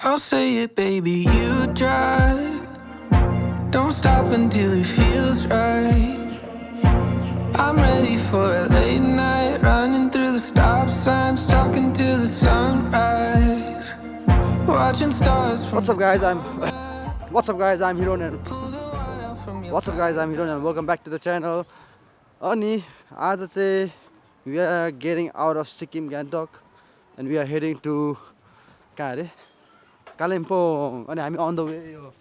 I'll say it, baby, you drive. Don't stop until it feels right. I'm ready for a late night, running through the stop signs, talking to the sunrise, watching stars from What's up guys, I'm Hiron and welcome back to the channel. Ani आज चाहिँ we are getting out of Sikkim Gangtok and we are heading to कहाँ अरे कालिम्पोङ अनि हामी on the way यो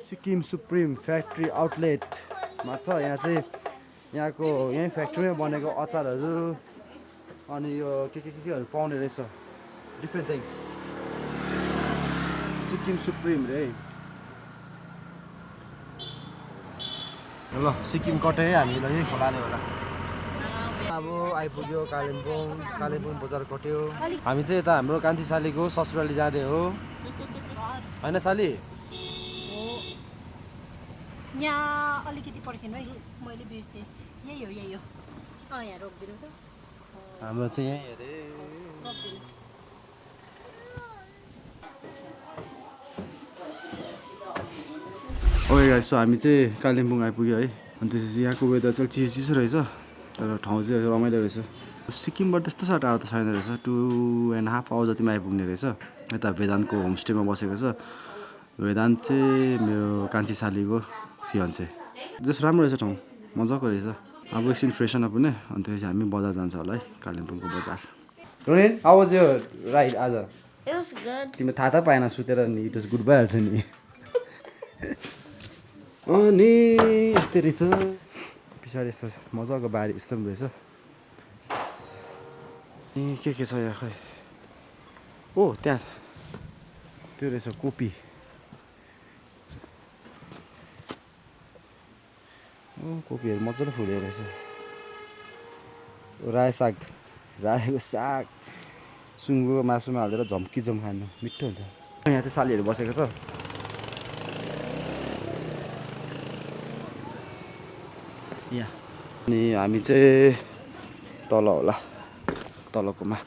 Sikkim supreme factory outlet मा छ यहाँ चाहिँ यहाँको यही फ्याक्ट्रीमै बनेको अचारहरू अनि यो केहरू पाउने रहेछ डिफ्रेन्ट थिङ्स सिक्किम सुप्रिम रे ल सिक्किम कटै हामीलाई यही खोलाले होला अब आइपुग्यो कालिम्पोङ बजार कट्यो हामी चाहिँ यता हाम्रो कान्छी सालीको ससुराली जाँदै हो हैन साली यहाँ अलिकति पर्खिनु है मैले बिर्से यही हो यहाँ रोक्दिनु त हाम्रो चाहिँ यही हेरे ओके गाइस सो हामी चाहिँ कालिम्पोङ आइपुग्यो है अनि त्यसपछि यहाँको वेदर चाहिँ चिसो रहेछ तर ठाउँ चाहिँ रमाइलो रहेछ सिक्किमबाट त्यस्तो साह्रो टाढो त छैन रहेछ 2.5 आवर जतिमा आइपुग्ने रहेछ यता वेदान्तको होमस्टेमा बसेको छ वेदान्त चाहिँ मेरो कान्छी सालीको फियान्से जस राम्रो रहेछ ठाउँ मजाको रहेछ अब एकछिन फ्रेसन अप हुने अनि त्यसपछि हामी बजार जान्छ होला है कालिम्पोङको बजार Ronin how was your ride आज It was good. तिमीले थाहा त पाएन सुतेर नि इट वाज गुड भइहाल्छ नि अनि यस्तै रहेछ पछाडि यस्तो मजाको बारी यस्तो पनि रहेछ ए के छ यहाँ खै ओ त्यहाँ त्यो रहेछ कोपी कोपीहरू मजाले फुलेको रहेछ रायोको साग सुँगुरको मासुमा हालेर झम्किझम खानु मिठो हुन्छ यहाँ चाहिँ सालीहरू बसेको छ यहाँ अनि हामी चाहिँ तल होला तलकोमा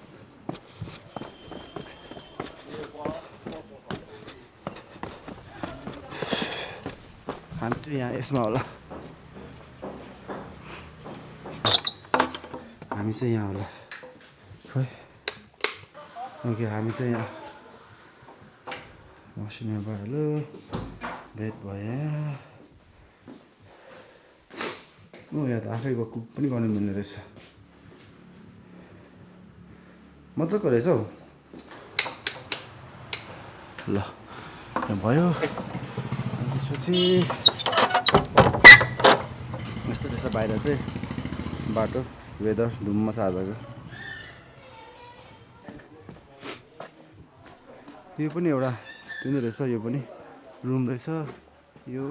हामी चाहिँ यहाँ यसमा होला हामी चाहिँ यहाँ होला खै ओके हामी चाहिँ यहाँ मसिनो भइहाल्यो बेड भयो यहाँ त आफै कुक पनि गर्नु मिल्ने रहेछ मजाको रहेछ हौ ल यहाँ भयो अनि त्यसपछि यस्तो रहेछ बाहिर चाहिँ बाटो वेदर धुम्म छ आजको यो पनि एउटा त्यो नै रहेछ यो पनि रुम रहेछ यो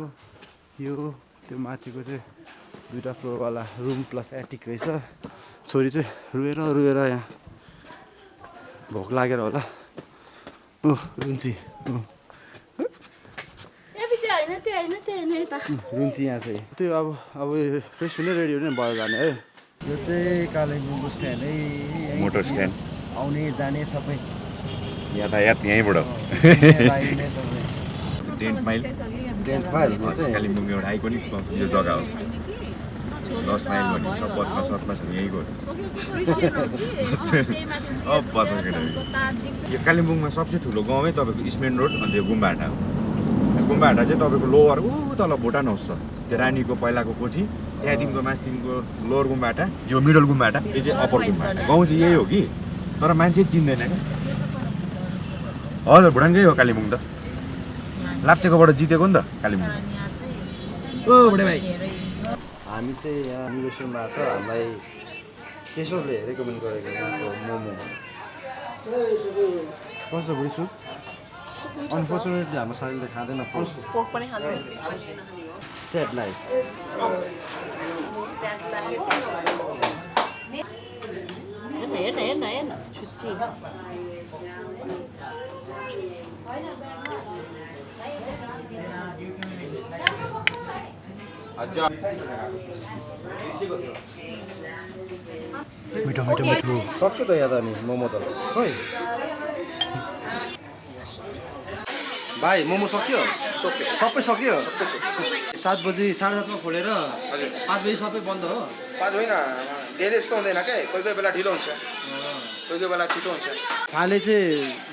त्यो माथिको चाहिँ 2टा फ्लोरवाला रुम प्लस एटिक रहेछ छोरी चाहिँ रुएर यहाँ भोक लागेर होला ओ रुन्ची रुन्ची यहाँ चाहिँ त्यो अब फ्रेस हुने रेडी हुने भयो जाने है यो चाहिँ कालिम्पोङको स्ट्यान्ड है मोटर स्ट्यान्ड आउने जाने सबै यातायात यहीँबाट टेन्ट माइल कालिम्पोङको एउटा आइकोनिक यो जग्गा हो 10 माइल भन्ने छ पद्मा छ यहीँको यो कालिम्पोङमा सबसे ठुलो गाउँै तपाईँको इस्टमेन रोड अनि त्यो गुम्बाहाटा हो गुम्बाहाटा चाहिँ तपाईँको लोवर तल भुटान हाउस छ त्यो रानीको पहिलाको कोठी त्यहाँदेखिको माथिदेखिको लोवर गुम्बाहाटा यो मिडल गुम्बाहाटा यो चाहिँ अप्पर गुम्बाहाटा गाउँ चाहिँ यही हो कि तर मान्छे चिन्दैन क्या हजुर भुटानकै हो कालिम्पोङ त लाप्चेकोबाट जितेको नि त कालिम्पोङ ओ बुढे भाइ हामी चाहिँ यहाँ इन्भेस्टमेन्टमा छ हामीलाई केशवले रेकमेन्ड गरेको यहाँको मोमो कस्तो बुढी सुप अनफर्चुनेटली हाम्रो साथीले खाँदैन Pork पनि खाँदैन सेट लाइफ हेर्न छुच्ची मिठो सक्यो त यहाँ त नि मोमो त खै भाइ मोमो सक्यो सक्यो सबै सक्यो सबै सक्यो 7 बजी 7:30 खोलेर हजुर 5 बजी सबै बन्द हो 5 होइन डेली यस्तो हुँदैन क्या कोही कोही बेला ढिलो हुन्छ कोही कोही बेला छिटो हुन्छ खाले चाहिँ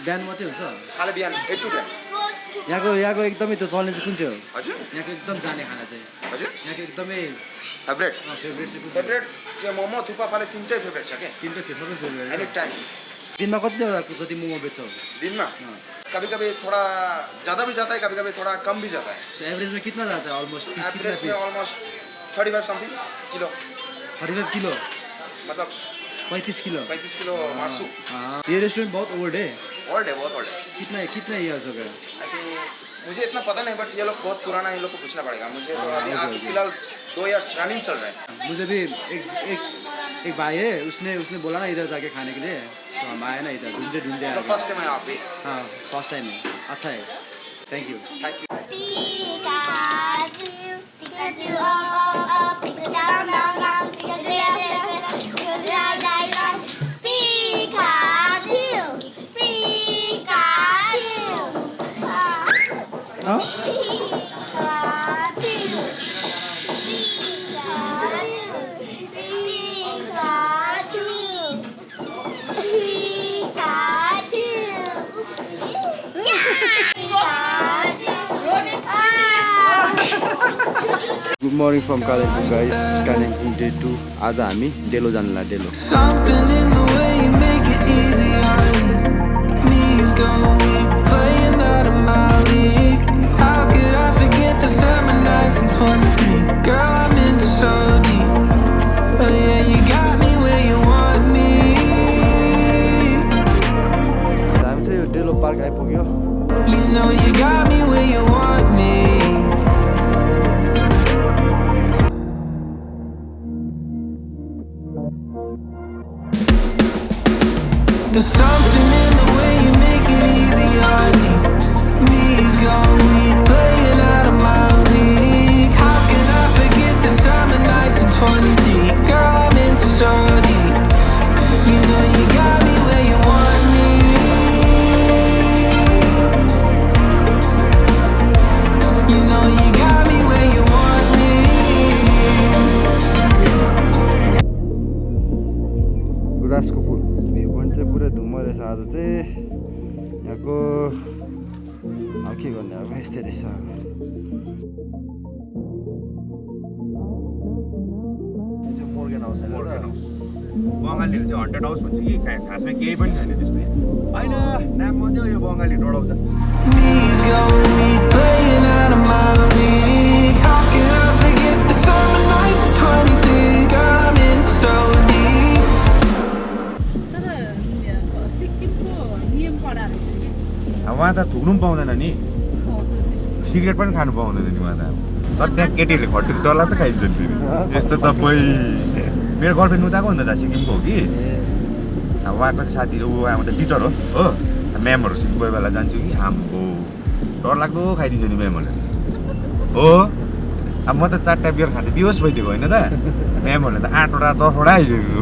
बिहान मात्रै हुन्छ खाली बिहान 8 to 10 यहाँको एकदमै त्यो चल्ने चाहिँ कुन चाहिँ हो हजुर यहाँको एकदम जाने खाना चाहिँ हजुर यहाँको एकदमै फेभरेट फेभरेट चाहिँ कुन चाहिँ फेभरेट त्यो मोमो थुक्पा फाले तिनटै फेभरेट छ क्या तिनटै फेभरेट एनी टाइम दिनमा कतिवटा जति मोमो बेच्छौ दिन में कभी कभी थोड़ा ज़्यादा भी जाता है कभी कभी थोड़ा कम भी जाता है एवरेज में कितना जाता है ऑलमोस्ट एवरेज में ऑलमोस्ट 35 समथिंग किलो 35 किलो मतलब 35 किलो 35 किलो मासू ये रेस्टोरेंट बहुत ओल्ड है ओल्ड है बहुत ओल्ड है कितना ईयर्स हो गया आई थिंक मुझे इतना पता नहीं बट ये लोग बहुत पुराना है इन लोग को पूछना पड़ेगा मुझे तो अभी फिलहाल 2 इयर्स रनिंग चल रहा है मुझे भी एक भाई है उसने बोला ना इधर जाके खाने के लिए तो हम आए ना इधर ढूंढते तो फर्स्ट टाइम है आप भी हाँ फर्स्ट टाइम है अच्छा है thank you Pikachu, oh, Pikachu, down, down, down, Pikachu, die, die, die, Pikachu, Pikachu, Huh? Pikachu, Good morning from Kalimpong guys. Kalimpong day 2. आज हामी डेलो जानला डेलो. Something in the way you make it easy on me. Knees go weak, playing out of my league. How could I forget the summer nights in 23? Girl, I'm in so deep. Oh yeah, you got me where you want me. हामी चाहिँ यो डेलो park आइपुग्यो. You know you got me where you want me. There's something in the way you make it easy on me. Knees go weak, playing out of my league. How can I forget the summer nights in 23? Girl, I'm in so deep. You know you got me where you want me. You know you got me where you want me. गुराँसको फुल view point चाहिँ पुरै धुम्म रहेछ आज चाहिँ यहाँको अब के गर्ने अब यस्तै रहेछ मोर्गन हाउस बङ्गालीहरू चाहिँ 100 हाउस भन्छ कि खासमा केही पनि छैन त्यसमा होइन नाम मात्रै यो Bengali डढाउँछ Knees go weak, playing out of my league. How can I forget the summer nights of 23? Girl, I'm in so deep. अब उहाँ त थुक्नु पनि पाउँदैन नि सिगरेट पनि खानु पाउँदैन नि उहाँ त तर त्यहाँ केटीहरूले खट्टी डल्ला त खाइन्छ नि यस्तो तपाईँ मेरो गर्लफ्रेन्ड उताको हुन्छ त सिक्किमको हो कि अब उहाँको साथी उहाँ त टिचर हो म्यामहरूसँग कोही बेला जान्छु कि आम्बो डरलाग्दो खाइदिन्छ नि म्यामहरूले हो अब म त 4टा बियर खाँदै दिवस भइदिएको होइन त म्यामहरूले त 8वटा 10वटा आइदिएको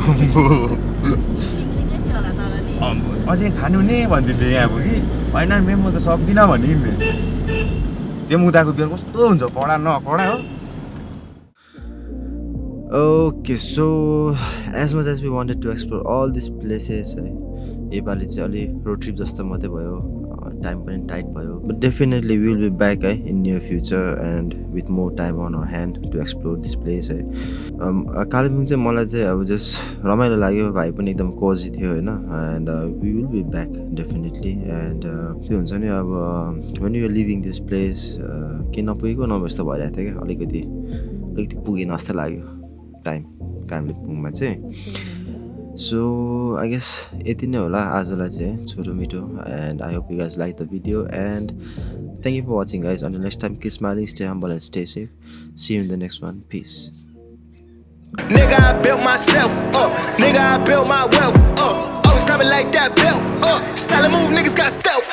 अझै खानु नि भनिदिन्थ्यो यहाँ अब कि होइन म्याम म त सक्दिनँ भनिदिन्थेँ त्यो उताको बियर कस्तो हुन्छ कडा न कडा हो Okay, so as much as we wanted to explore all these places है योपालि चाहिँ अलि रोड ट्रिप जस्तो मात्रै भयो टाइम पनि टाइट भयो but definitely we will be back है in near future and with more time on our hand to explore this place है कालिम्पोङ चाहिँ मलाई चाहिँ अब जस्ट रमाइलो लाग्यो भाइ पनि एकदम कोजी थियो होइन and we will be back definitely and त्यो हुन्छ नि अब when you are leaving this place के नपुगेको नभए जस्तो भइरहेको थियो क्या अलिकति पुगेन जस्तो लाग्यो टाइम कालिम्पोङमा चाहिँ So I guess यति नै होला आजलाई चाहिँ छोटो मिठो and I hope you guys like the video and thank you for watching guys. Until next time, keep smiling, stay humble and stay safe. See you in the next one. Peace. Nigga, I built myself up. Nigga, I built my wealth up. Always coming like that belt up. Style of move, niggas got stealth.